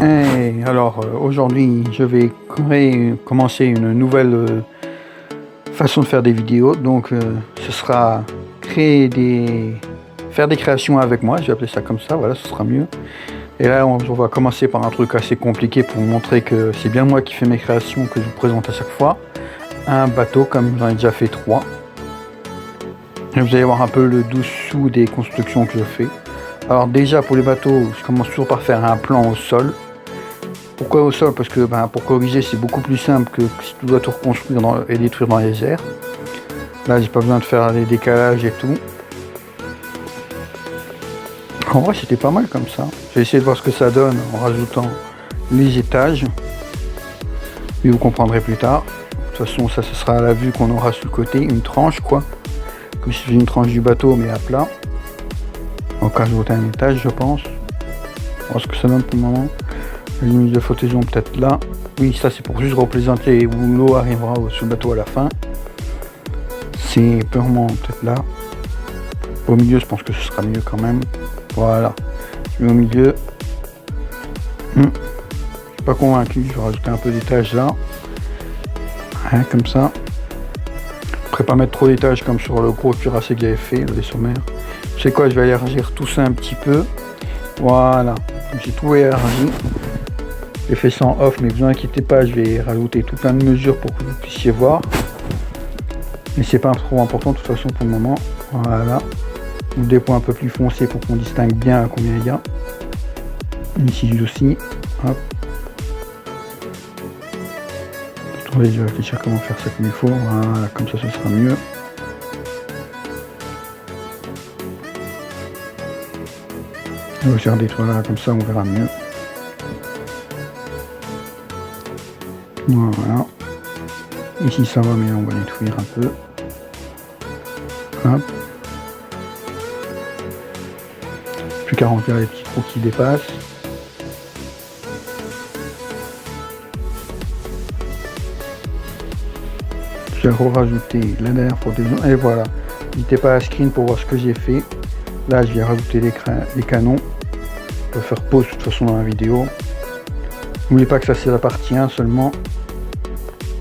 Et alors aujourd'hui je vais commencer une nouvelle façon de faire des vidéos. Donc ce sera faire des créations avec moi, je vais appeler ça comme ça, voilà, ce sera mieux. Et là on va commencer par un truc assez compliqué pour vous montrer que c'est bien moi qui fais mes créations, que je vous présente à chaque fois. Un bateau, comme j'en ai déjà fait 3. Et vous allez voir un peu le dessous des constructions que je fais. Alors déjà pour les bateaux, je commence toujours par faire un plan au sol. Pourquoi au sol? Parce que pour corriger c'est beaucoup plus simple que si tu dois tout reconstruire et détruire dans les airs. Là j'ai pas besoin de faire les décalages et tout. En vrai c'était pas mal comme ça. J'ai essayé de voir ce que ça donne en rajoutant les étages. Et vous comprendrez plus tard. De toute façon ça ce sera à la vue qu'on aura sur le côté, une tranche quoi. Comme si j'ai une tranche du bateau mais à plat. Donc rajouter un étage je pense. On va voir ce que ça donne pour le moment. La limite de flottaison peut-être là. Oui, ça c'est pour juste représenter où l'eau arrivera sur le bateau à la fin. C'est purement peut-être là. Au milieu je pense que ce sera mieux quand même. Voilà. Je mets au milieu. Je suis pas convaincu, je vais rajouter un peu d'étage là. Ouais, comme ça. Après pas mettre trop d'étages comme sur le gros cuirassé que j'avais fait, les sommaires. Je sais quoi, je vais élargir tout ça un petit peu. Voilà. J'ai tout élargi. J'ai fait ça en off, mais vous inquiétez pas, je vais rajouter tout plein de mesures pour que vous puissiez voir. Mais c'est pas trop important de toute façon pour le moment. Voilà. Des points un peu plus foncés pour qu'on distingue bien combien il y a. Ici aussi. Hop. Attendez, je vais réfléchir comment faire ça comme il faut. Voilà, comme ça ce sera mieux. Je vais faire des trucs là, comme ça on verra mieux. Voilà. Ici ça va, mais on va détruire un peu. Hop. Plus qu'à remplir les petits trous qui dépassent. Je vais rajouter la dernière flottaison. Et voilà. N'hésitez pas à screen pour voir ce que j'ai fait. Là je vais rajouter les canons. Je vais faire pause de toute façon dans la vidéo. N'oubliez pas que ça c'est la partie 1 seulement.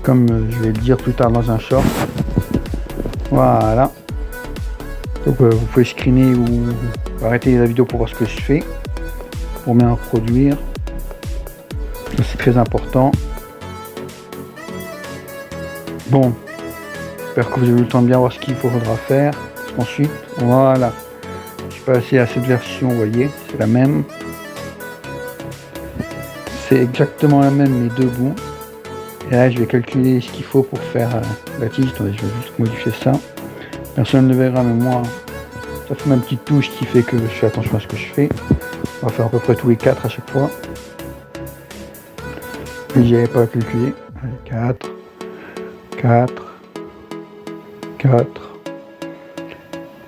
Comme je vais le dire plus tard dans un short. Voilà. Donc vous pouvez screener ou arrêter la vidéo pour voir ce que je fais. Pour bien reproduire. C'est très important. Bon. J'espère que vous avez eu le temps de bien voir ce qu'il faudra faire. Ensuite, voilà. Je suis passé à cette version, vous voyez, c'est la même. C'est exactement la même, les deux bouts. Et là, je vais calculer ce qu'il faut pour faire la tige. Attendez, je vais juste modifier ça. Personne ne verra, mais moi, ça fait ma petite touche qui fait que je fais attention à ce que je fais. On va faire à peu près tous les 4 à chaque fois. Et j'y avais pas calculé. Allez, 4, 4, 4,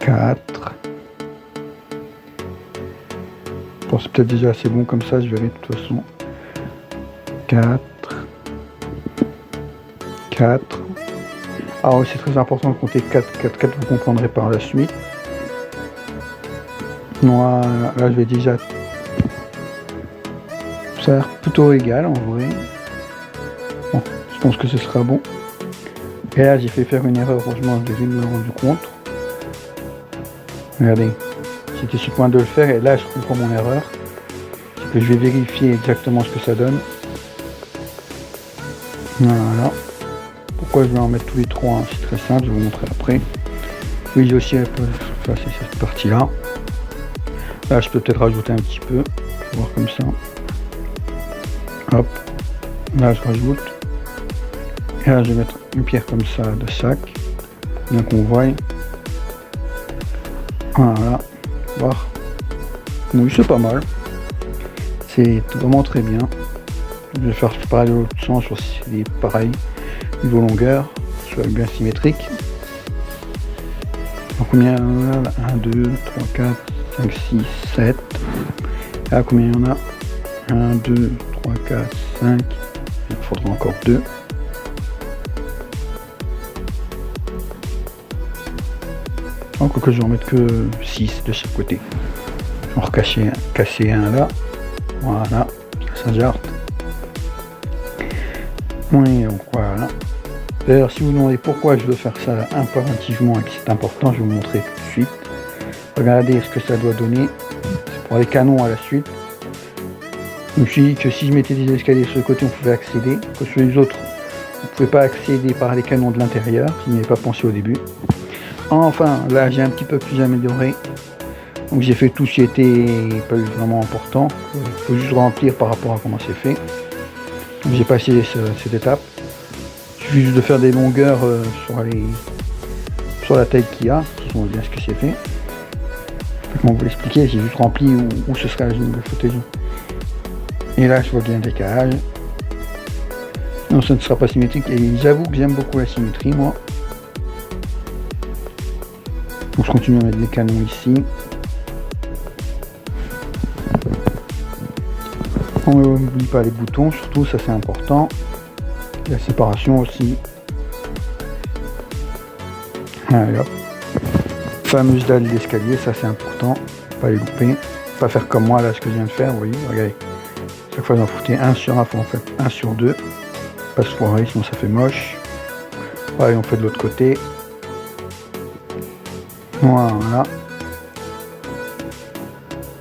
4. Bon, c'est peut-être déjà assez bon comme ça, je verrai de toute façon. 4. 4. Ah oui, c'est très important de compter 4, 4, 4, vous comprendrez par la suite. Voilà, là je vais déjà... Ça a l'air plutôt égal en vrai. Bon, je pense que ce sera bon. Et là j'ai fait faire une erreur, heureusement je vais me rendre compte. Regardez, j'étais sur le point de le faire et là je comprends mon erreur. C'est que je vais vérifier exactement ce que ça donne. Voilà. Pourquoi je vais en mettre tous les 3, c'est très simple, je vais vous montrer après. Oui, j'ai aussi un peu effacé cette partie là. Là je peux peut-être rajouter un petit peu. Je vais voir comme ça. Hop. Là je rajoute. Et là je vais mettre une pierre comme ça de sac. Bien qu'on voie. Voilà. Voir. Oui, c'est pas mal. C'est vraiment très bien. Je vais faire pareil de l'autre sens, sur c'est pareil. Niveau longueur, soit bien symétrique. Alors combien on a là? 1, 2, 3, 4, 5, 6, 7. Là combien il y en a? 1, 2, 3, 4, 5. Il faudra encore 2. Encore que je vais en mettre que 6 de chaque côté. On va casser un là. Voilà. Saint-Jart. Oui, donc voilà. D'ailleurs, si vous vous demandez pourquoi je veux faire ça impérativement et que c'est important, je vais vous montrer tout de suite. Regardez ce que ça doit donner. C'est pour les canons à la suite. Je me suis dit que si je mettais des escaliers sur le côté, on pouvait accéder. Que sur les autres, on ne pouvait pas accéder par les canons de l'intérieur. Je n'y avais pas pensé au début. Enfin, là, j'ai un petit peu plus amélioré. Donc j'ai fait tout ce qui était pas vraiment important. Il faut juste remplir par rapport à comment c'est fait. Donc j'ai passé cette étape. Il suffit juste de faire des longueurs sur la taille qu'il y a. On voit bien ce que c'est fait. Comment vous l'expliquer, j'ai juste rempli où ce serait le fauteuil. Et là je vois bien le décalage. Non, ça ne sera pas symétrique. Et j'avoue que j'aime beaucoup la symétrie moi. Donc je continue à mettre des canons ici. On n'oublie pas les boutons, surtout ça c'est important. La séparation aussi. Allez hop. Fameuse dalle d'escalier, ça c'est important. Pas les louper. Pas faire comme moi là ce que je viens de faire, vous voyez, regardez. Chaque fois j'en foutais un sur un, faut en fait un sur deux. Pas se foirer, sinon ça fait moche. Pareil on fait de l'autre côté. Voilà.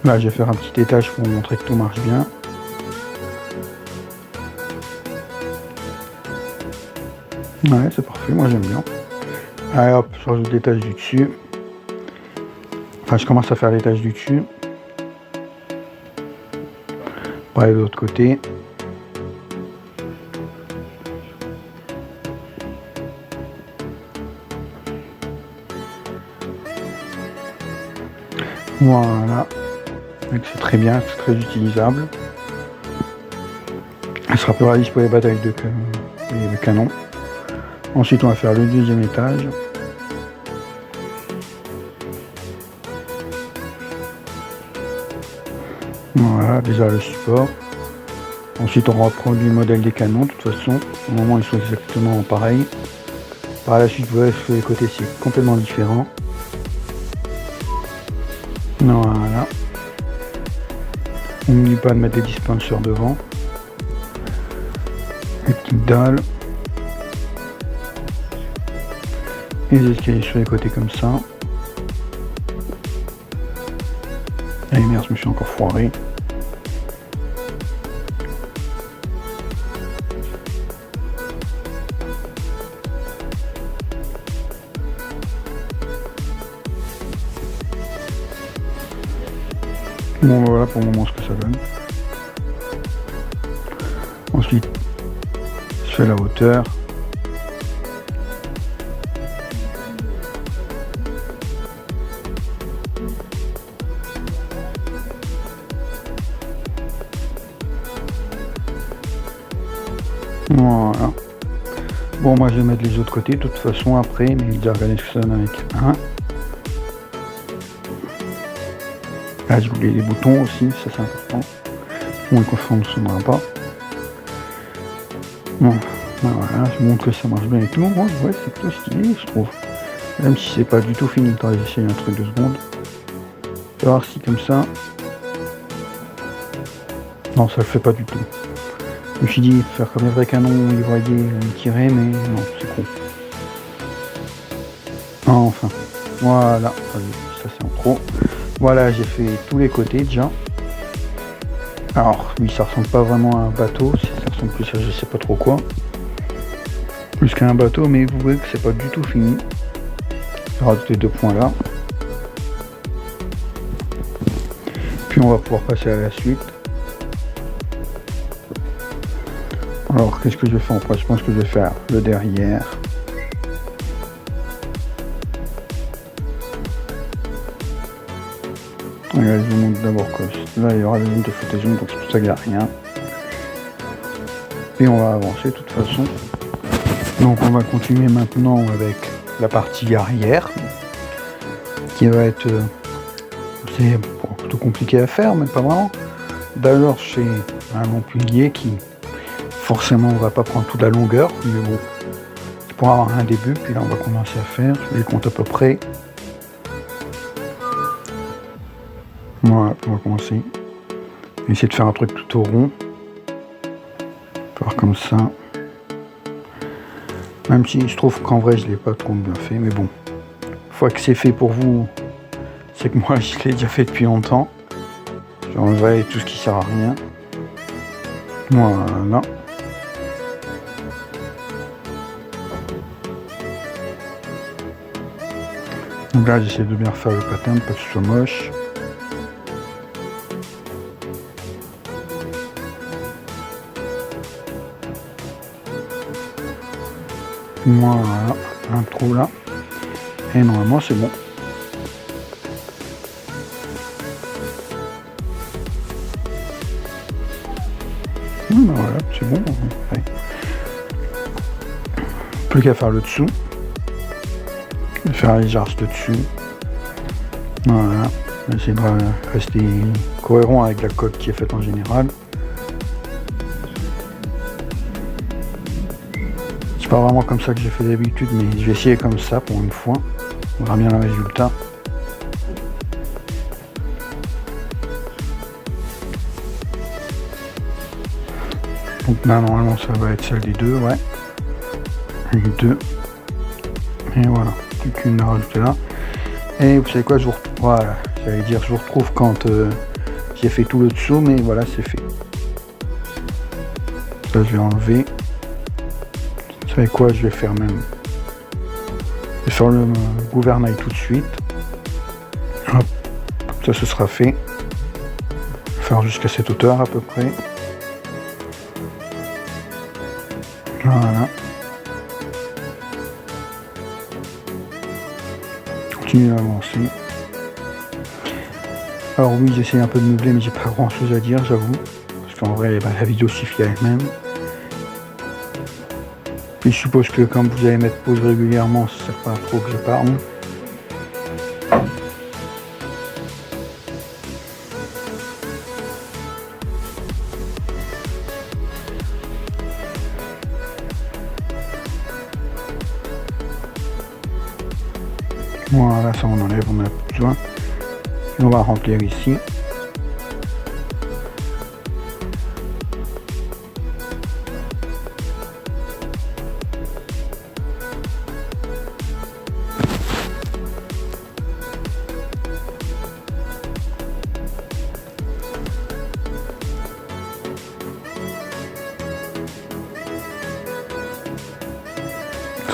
Là je vais faire un petit étage pour vous montrer que tout marche bien. Ouais, c'est parfait, moi j'aime bien. Allez hop, je rajoute l'étage du dessus. Enfin, je commence à faire l'étage du dessus. Pareil de l'autre côté. Voilà. Donc c'est très bien, c'est très utilisable. Elle sera plus réaliste pour les batailles de canon. Ensuite, on va faire le deuxième étage. Voilà, déjà le support. Ensuite, on reproduit le modèle des canons. De toute façon, au moment où ils sont exactement pareils. Par la suite, vous voyez, sur les côtés, c'est complètement différent. Voilà. On n'oublie pas de mettre des dispenseurs devant. Les petites dalles. Et les escaliers sur les côtés comme ça. Ah merde, je me suis encore foiré. Bon voilà pour le moment ce que ça donne. Ensuite, je fais la hauteur. Voilà. Bon, moi je vais mettre les autres côtés de toute façon après, mais déjà regardez ce que ça donne avec un. Là, je voulais les boutons aussi, ça c'est important. Bon, le coffre ne sonnera pas. Bon, voilà, je montre que ça marche bien et tout. Moi, ouais, c'est plutôt stylé, je trouve. Même si c'est pas du tout fini, attends, j'essaye un truc 2 secondes. Je vais voir si comme ça. Non, ça le fait pas du tout. Je me suis dit, faire comme les vrais canons, ils voyaient, ils tiraient, mais non, c'est con. Enfin, voilà, ça c'est en trop. Voilà, j'ai fait tous les côtés déjà. Alors, oui, ça ressemble pas vraiment à un bateau, ça ressemble plus à je sais pas trop quoi. Plus qu'à un bateau, mais vous voyez que c'est pas du tout fini. Je vais rajouter 2 points là. Puis on va pouvoir passer à la suite. Alors, qu'est-ce que je vais faire en premier? Je pense que je vais faire le derrière. Regardez, je vous montre d'abord que là, il y aura des zones de flottaison, donc c'est pour ça qu'il n'y a rien. Et on va avancer de toute façon. Donc, on va continuer maintenant avec la partie arrière, qui va être... c'est plutôt compliqué à faire, mais pas vraiment. D'abord, c'est un long pilier qui... Forcément, on va pas prendre toute la longueur, mais bon, pour avoir un début, puis là, on va commencer à faire. Je les compte à peu près. Voilà, on va commencer. Essayer de faire un truc plutôt rond. Faire comme ça. Même si je trouve qu'en vrai je l'ai pas trop bien fait, mais bon. Une fois que c'est fait pour vous, c'est que moi je l'ai déjà fait depuis longtemps. J'enlève tout ce qui sert à rien. Voilà. Donc là j'essaie de bien faire le pattern, pas que ce soit moche. Voilà, un trou là. Et normalement c'est bon. Voilà, c'est bon. Ouais. Plus qu'à faire le dessous. Faire les jarges de dessus. Voilà. Essayer de rester cohérent avec la coque qui est faite en général. C'est pas vraiment comme ça que j'ai fait d'habitude, mais je vais essayer comme ça pour une fois. On verra bien le résultat. Donc là normalement ça va être celle des deux, ouais. Les deux. Et voilà. Plus qu'une à rajouter là. Et vous savez quoi, je vous retrouve. Voilà. J'allais dire je vous retrouve quand j'ai fait tout le dessous, mais voilà, c'est fait. Ça je vais enlever. Vous savez quoi, je vais faire même. Je vais faire le gouvernail tout de suite. Hop. Ça ce sera fait. Faire jusqu'à cette hauteur à peu près. Voilà. Continue à avancer. Alors oui, j'essaie un peu de meubler, mais j'ai pas grand chose à dire, j'avoue. Parce qu'en vrai, la vidéo suffit à elle-même. Et je suppose que quand vous allez mettre pause régulièrement, ça sert pas trop que je parle. Voilà, ça on enlève, on n'a plus besoin. Et on va remplir ici.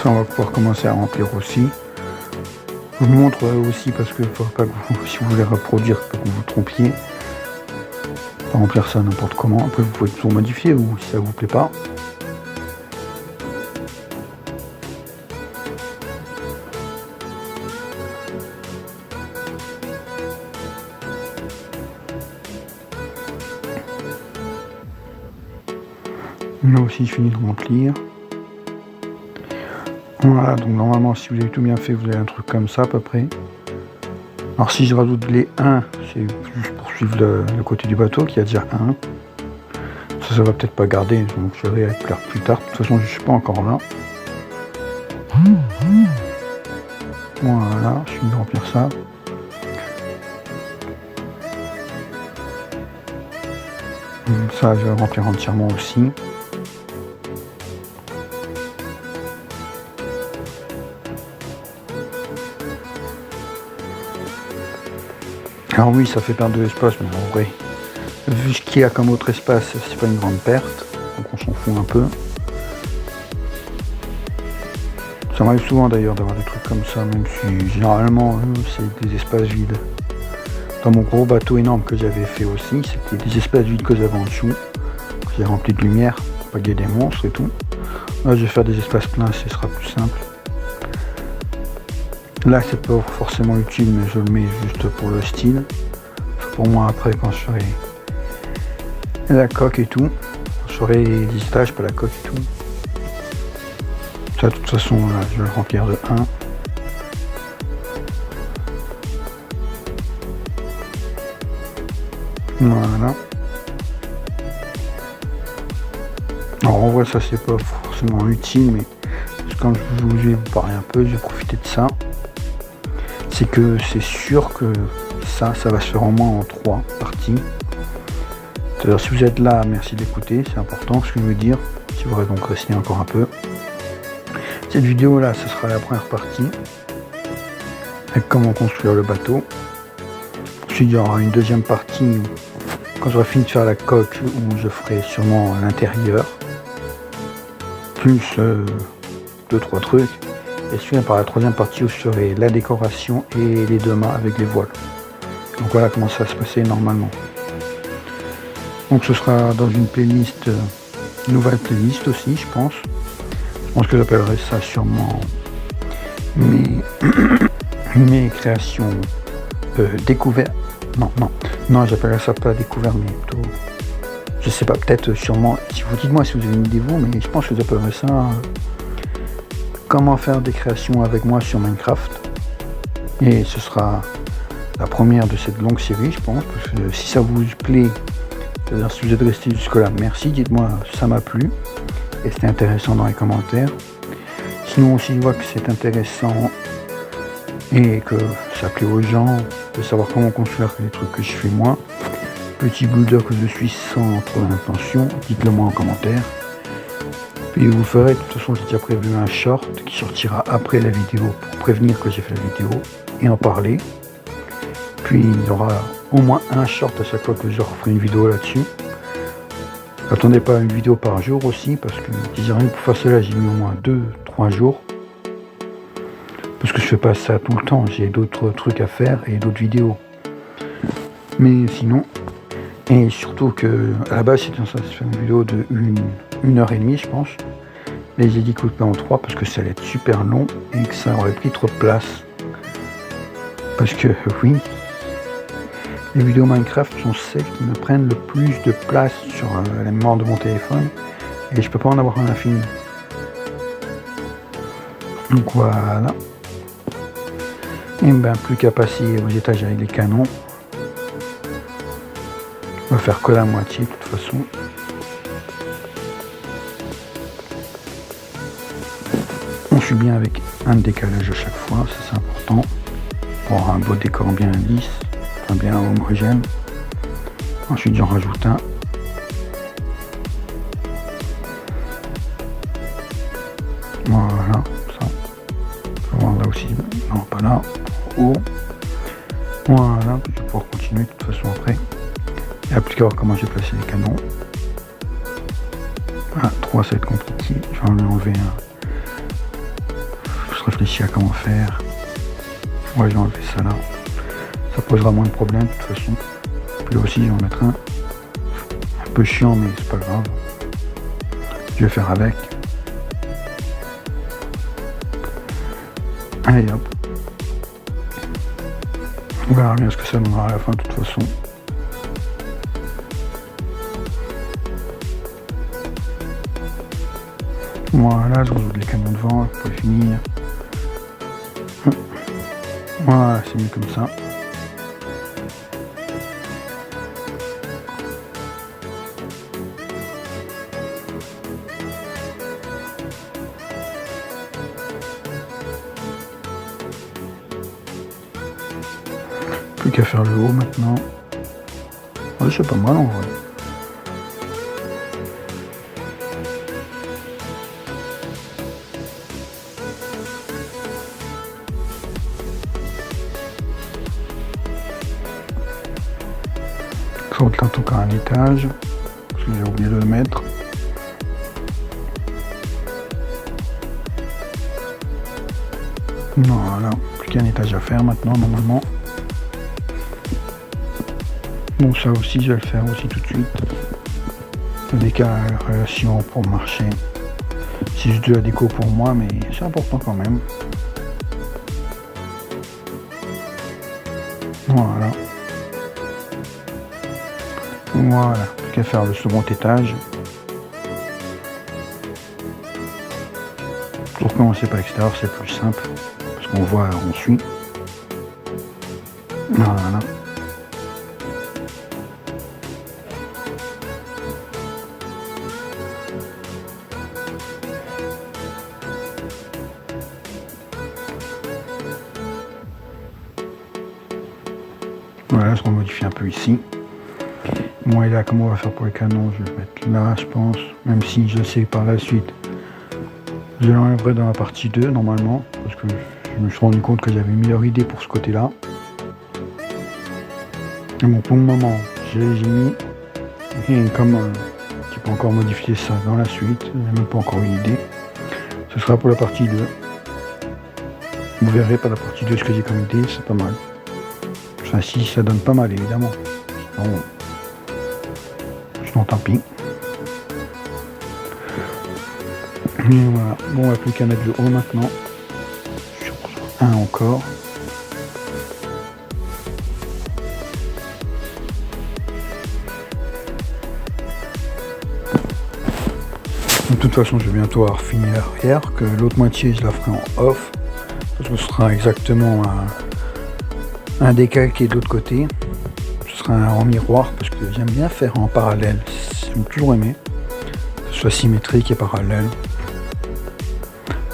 Ça on va pouvoir commencer à remplir aussi. Je vous montre aussi parce que faut pas que vous, si vous voulez reproduire, que vous vous trompiez. Pas remplir ça n'importe comment. Après vous pouvez toujours modifier ou si ça vous plaît pas. Là aussi je finis de remplir. Voilà, donc normalement si vous avez tout bien fait, vous avez un truc comme ça à peu près. Alors si je rajoute les 1, c'est juste pour suivre le côté du bateau qui a déjà 1. Ça va peut-être pas garder, donc je vais éclairer plus tard. De toute façon je suis pas encore là. Voilà, je finis de remplir ça. Ça je vais le remplir entièrement aussi. Alors oui, ça fait perdre de l'espace, mais en vrai, vu ce qu'il y a comme autre espace, c'est pas une grande perte, donc on s'en fout un peu. Ça m'arrive souvent d'ailleurs d'avoir des trucs comme ça, même si généralement c'est des espaces vides. Dans mon gros bateau énorme que j'avais fait aussi, c'était des espaces vides que j'avais en dessous, que j'ai rempli de lumière, pour pas qu'il y ait des monstres et tout. Là je vais faire des espaces pleins, ce sera plus simple. Là c'est pas forcément utile, mais je le mets juste pour le style. Pour moi après quand je ferai la coque et tout, je ferai les stages, pas la coque et tout. Ça de toute façon là je vais le remplir de 1. Voilà. Alors en vrai ça c'est pas forcément utile, mais quand je vais vous parler un peu, je vais profiter de ça. C'est que c'est sûr que ça va se faire au moins en 3 parties. C'est-à-dire si vous êtes là, merci d'écouter, c'est important ce que je veux dire. si vous voulez donc rester encore un peu. Cette vidéo là, ce sera la première partie avec comment construire le bateau. Ensuite il y aura une deuxième partie quand j'aurai fini de faire la coque, où je ferai sûrement l'intérieur, plus 2-3 trucs. Et suivi par la troisième partie où je ferai la décoration et les deux mâts avec les voiles. Donc voilà comment ça va se passer normalement. Donc ce sera dans une playlist, nouvelle playlist aussi, je pense. Je pense que j'appellerai ça sûrement mes créations découvertes. Non, j'appellerai ça pas découvert, mais plutôt, je sais pas, peut-être sûrement, si vous dites-moi si vous avez une idée vous, mais je pense que j'appellerai ça comment faire des créations avec moi sur Minecraft. Et ce sera la première de cette longue série, je pense, parce que si ça vous plaît, c'est-à-dire si vous êtes resté jusque-là, merci, dites-moi ça m'a plu et c'était intéressant dans les commentaires. Sinon, si je vois que c'est intéressant et que ça plaît aux gens de savoir comment construire les trucs que je fais moi, petit builder que je suis sans trop d'intention, dites-le moi en commentaire. Puis vous ferez, de toute façon j'ai déjà prévu un short qui sortira après la vidéo pour prévenir que j'ai fait la vidéo et en parler. Puis il y aura au moins un short à chaque fois que je referai une vidéo là-dessus. Attendez pas une vidéo par jour aussi, parce que si rien pour faire cela, j'ai mis au moins 2-3 jours. Parce que je fais pas ça tout le temps, j'ai d'autres trucs à faire et d'autres vidéos. Mais sinon, et surtout que à la base c'était censé faire une vidéo de 1h30 je pense. Mais j'ai dit couper en 3 parce que ça allait être super long et que ça aurait pris trop de place. Parce que oui, les vidéos Minecraft sont celles qui me prennent le plus de place sur la mémoire de mon téléphone et je peux pas en avoir un infini. Donc voilà. Et ben plus qu'à passer aux étages avec les canons. On va faire que la moitié de toute façon. On suit bien avec un décalage à chaque fois, c'est important. Pour avoir un beau décor bien lisse, enfin bien homogène. Ensuite j'en rajoute un. Voilà, ça. Je vais voir là aussi. Non, pas là. Haut. Voilà, puis je vais pouvoir continuer de toute façon après. Il n'y a plus qu'à voir comment j'ai placé les canons. Ah, 3 ça va être compliqué. Je vais en enlever un. Je réfléchis à comment faire. Ouais, je vais enlever ça là. Ça posera moins de problèmes de toute façon. Puis là aussi, je vais en mettre un. Un peu chiant, mais c'est pas grave. Je vais faire avec. Allez hop. On verra bien ce que ça donnera à la fin de toute façon. Voilà, je résout les canons devant pour finir. Voilà, c'est mieux comme ça. Plus qu'à faire le haut maintenant. Ouais, c'est pas mal en vrai. Je retente encore un étage, parce que j'ai oublié de le mettre. Voilà, plus qu'un étage à faire maintenant normalement. Bon, ça aussi je vais le faire aussi tout de suite. Le décalation pour marcher. C'est juste de la déco pour moi, mais c'est important quand même. Voilà. Voilà, plus qu'à faire le second étage. Pour commencer par l'extérieur, c'est plus simple. Parce qu'on voit, on suit. Voilà. Voilà, je remodifie un peu ici. Bon, et là, comment on va faire pour les canons? Je vais le mettre là, je pense. Même si je sais par la suite, je l'enlèverai dans la partie 2, normalement. Parce que je me suis rendu compte que j'avais une meilleure idée pour ce côté-là. Et bon, pour le moment, j'ai mis. Et comme tu peux encore modifier ça dans la suite, je n'ai même pas encore une idée. Ce sera pour la partie 2. Vous verrez par la partie 2 ce que j'ai comme idée, c'est pas mal. Enfin, si ça donne pas mal, évidemment. Sinon tant pis. Et voilà. Bon, on va plus qu'à mettre le haut maintenant. Sur un encore. De toute façon, je vais bientôt avoir fini l'arrière, que l'autre moitié, je la ferai en off. Parce que ce sera exactement un décalqué de l'autre côté. Ce sera en miroir, parce que j'aime bien faire en parallèle. J'aime toujours aimer. Que ce soit symétrique et parallèle.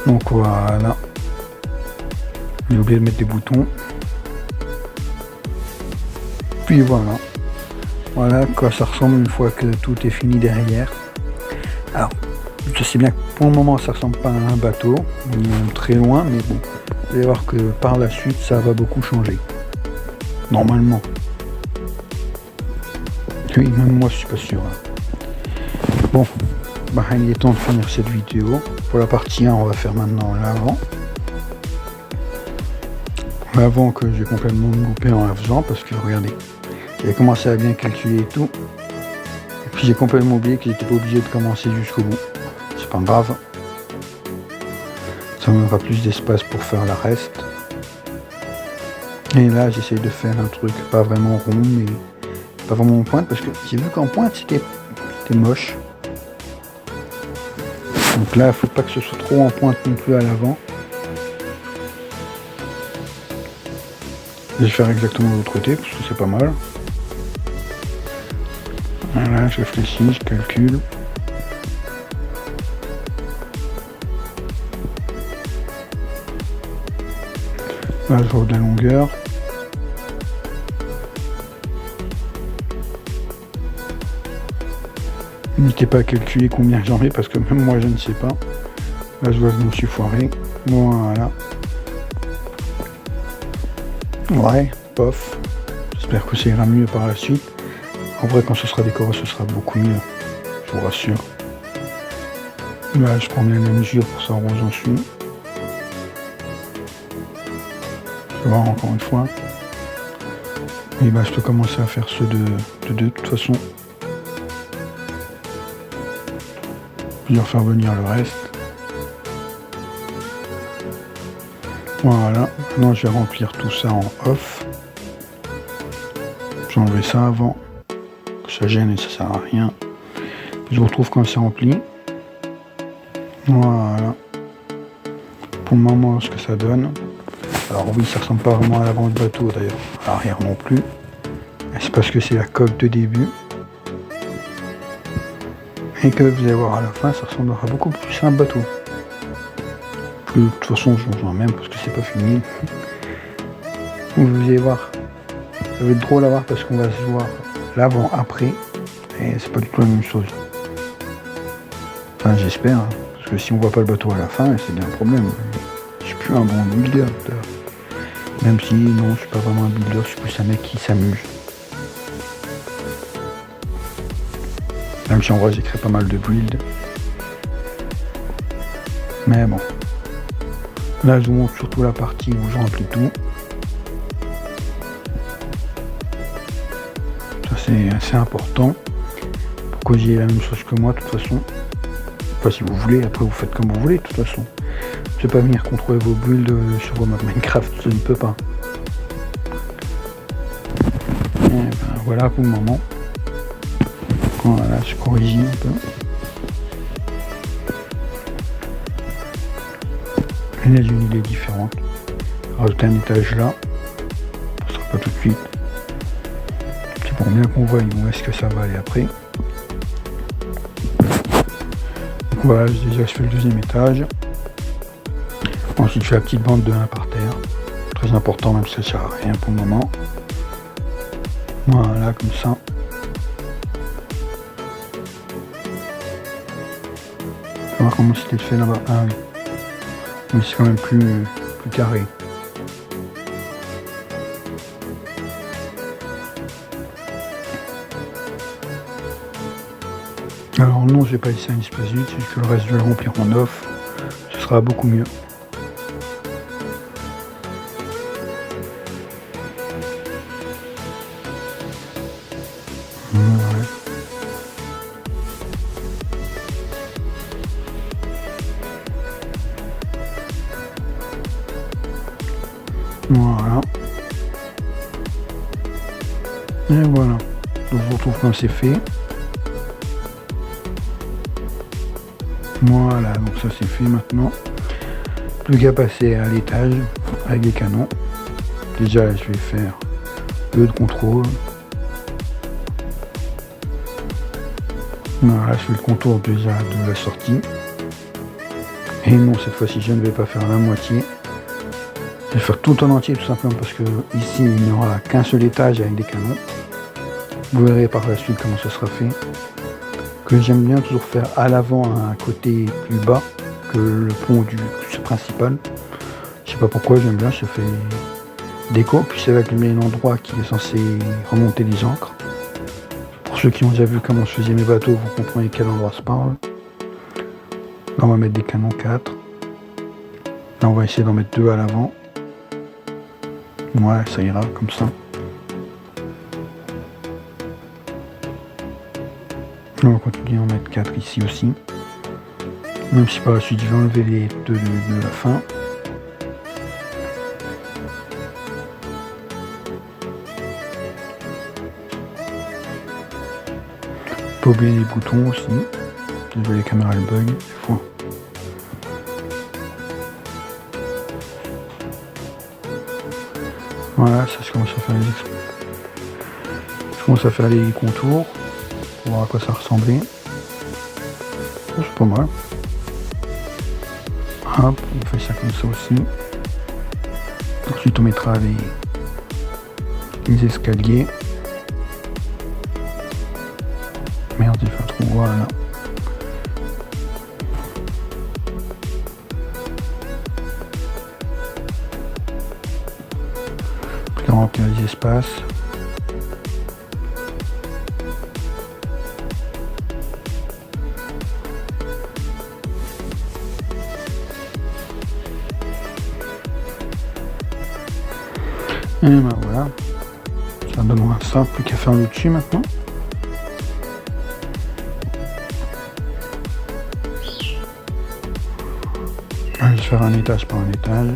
Donc voilà. J'ai oublié de mettre des boutons. Puis voilà. Voilà quoi ça ressemble une fois que tout est fini derrière. Alors, je sais bien que pour le moment ça ressemble pas à un bateau, très loin, mais bon, vous allez voir que par la suite ça va beaucoup changer. Normalement. Oui, même moi je suis pas sûr. Bon, bah, il est temps de finir cette vidéo. Pour la partie 1, on va faire maintenant l'avant. L'avant que j'ai complètement loupé en la faisant, parce que regardez, j'avais commencé à bien calculer et tout. Et puis j'ai complètement oublié que j'étais pas obligé de commencer jusqu'au bout. C'est pas grave. Ça me donnera plus d'espace pour faire le reste. Et là j'essaye de faire un truc pas vraiment rond, mais pas vraiment en pointe, parce que j'ai vu qu'en pointe c'était moche. Donc là il faut pas que ce soit trop en pointe non plus à l'avant. Je vais faire exactement de l'autre côté, parce que c'est pas mal. Voilà, je réfléchis, je calcule. Là, je vois de la longueur. N'hésitez pas à calculer combien j'en mets, parce que même moi je ne sais pas. Là, je vois que je me suis foiré. Voilà. Ouais, pof. J'espère que ça ira mieux par la suite. En vrai, quand ce sera décoré, ce sera beaucoup mieux. Je vous rassure. Là, je prends bien la mesure pour ça rose en dessous. Je vais voir encore une fois. Et bah, je peux commencer à faire ceux de toute façon. Puis faire venir le reste. Voilà. Maintenant, je vais remplir tout ça en off. J'ai enlevé ça avant. Ça gêne et ça sert à rien. Je vous retrouve quand c'est rempli. Voilà. Pour le moment, ce que ça donne. Alors oui, ça ressemble pas vraiment à l'avant du bateau d'ailleurs. À l'arrière non plus. C'est parce que c'est la coque de début. Et que vous allez voir à la fin, ça ressemblera beaucoup plus à un bateau. De toute façon, je vous en même parce que c'est pas fini. Vous allez voir. Ça va être drôle à voir parce qu'on va se voir l'avant après. Et c'est pas du tout la même chose. Enfin, j'espère. Hein, parce que si on voit pas le bateau à la fin, c'est bien un problème. Je suis plus un bon builder. Même si, non, je suis pas vraiment un builder, je suis plus un mec qui s'amuse. Même si en vrai, j'écris pas mal de builds. Mais bon. Là, je vous montre surtout la partie où je remplis tout. Ça, c'est assez important. Pour que vous ayez la même chose que moi, de toute façon. Enfin, si vous voulez, après, vous faites comme vous voulez, de toute façon. Je vais pas venir contrôler vos builds sur vos maps Minecraft, je ne peux pas. Et ben, voilà pour le moment. Voilà, je corrige un peu. Et là, j'ai une idée différente. Rajouter un étage là. Ce sera pas tout de suite. C'est pour bien qu'on voie où est-ce que ça va aller après. Donc voilà, déjà je fais le deuxième étage. Ensuite, je fais la petite bande de 1 par terre. Très important, même si ça sert à rien pour le moment. Voilà, comme ça. voir comment c'était fait là-bas. Ah oui. Mais c'est quand même plus carré. Alors non, je vais pas laisser un espace vide, c'est juste que le reste je vais le remplir en off. Ce sera beaucoup mieux. Voilà. Et voilà. Donc je vous retrouve quand c'est fait. Voilà, donc ça c'est fait maintenant. Plus qu'à passer à l'étage avec les canons. Déjà je vais faire le de contrôle. Voilà, je fais le contour déjà de la sortie. Et non, cette fois-ci je ne vais pas faire la moitié. Je vais faire tout en entier tout simplement parce que ici il n'y aura qu'un seul étage avec des canons. Vous verrez par la suite comment ça sera fait. Que j'aime bien toujours faire à l'avant un côté plus bas que le pont du principal. Je sais pas pourquoi, j'aime bien, ça fait déco. Puis c'est avec l'endroit qui est censé remonter les ancres. Pour ceux qui ont déjà vu comment je faisais mes bateaux, vous comprenez quel endroit se parle. Là on va mettre des canons 4. Là on va essayer d'en mettre 2 à l'avant. Ouais, ça ira comme ça. On va continuer à en mettre 4 ici aussi. Même si par la suite je vais enlever les 2 de la fin. Pas oublier les boutons aussi. Désolé, les caméras elles bug des fois. Voilà, ça je commence à faire les contours. Pour voir à quoi ça ressemblait. Oh, c'est pas mal. Hop, on fait ça comme ça aussi. Ensuite on mettra les escaliers. Merde, j'ai fait un trou, voilà. Puis là, on remplit les espaces. Et ben voilà, ça donne ça, plus qu'à faire le dessus maintenant. Je vais faire un étage par un étage.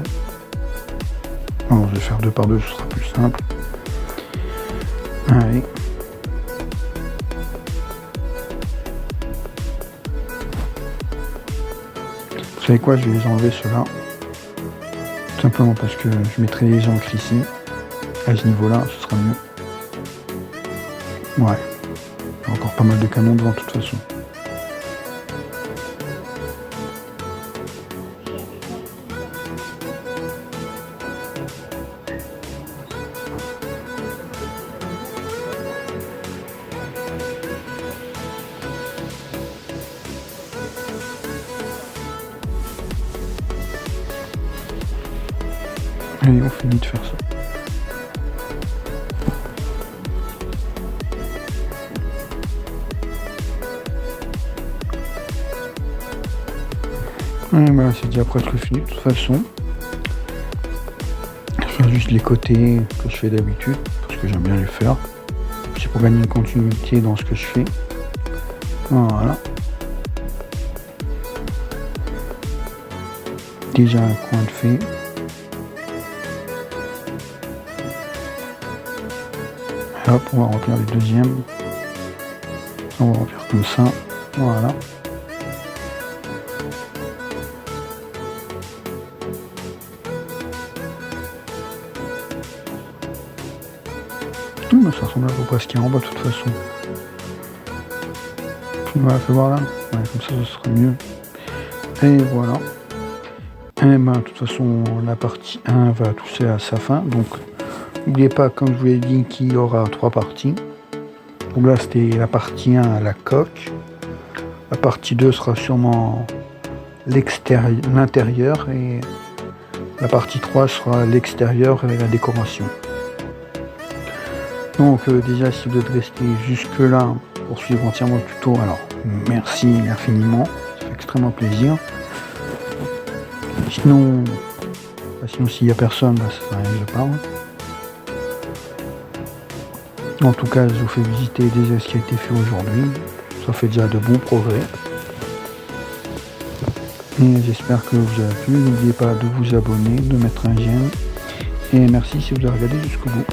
Alors je vais faire 2 par 2, ce sera plus simple. Allez. Vous savez quoi, je vais les enlever ceux-là. Tout simplement parce que je mettrai les encres ici. À ce niveau-là, ce sera mieux. Ouais. Il y a encore pas mal de canons devant de toute façon. Allez, on finit de faire ça. Et voilà, c'est déjà presque fini de toute façon. Je vais faire juste les côtés que je fais d'habitude, parce que j'aime bien les faire. C'est pour gagner une continuité dans ce que je fais. Voilà. Déjà un coin de fait. Et hop, on va remplir le deuxième. On va remplir comme ça. Voilà. Ça ressemble à peu près à ce qu'il y a en bas de toute façon. Voilà, fais voir là. Ouais, comme ça, ce sera mieux. Et voilà. Et ben, de toute façon, la partie 1 va toucher à sa fin. Donc, n'oubliez pas, comme je vous l'ai dit, qu'il y aura 3 parties. Donc là, c'était la partie 1 à la coque. La partie 2 sera sûrement l'intérieur et la partie 3 sera l'extérieur et la décoration. Donc déjà, si vous êtes resté jusque là pour suivre entièrement le tuto, alors merci infiniment, ça fait extrêmement plaisir. Sinon s'il n'y a personne, ça sert à rien que je parle. En tout cas, je vous fais visiter déjà ce qui a été fait aujourd'hui, ça fait déjà de bons progrès. Et j'espère que vous avez plu, n'oubliez pas de vous abonner, de mettre un j'aime, et merci si vous avez regardé jusqu'au bout.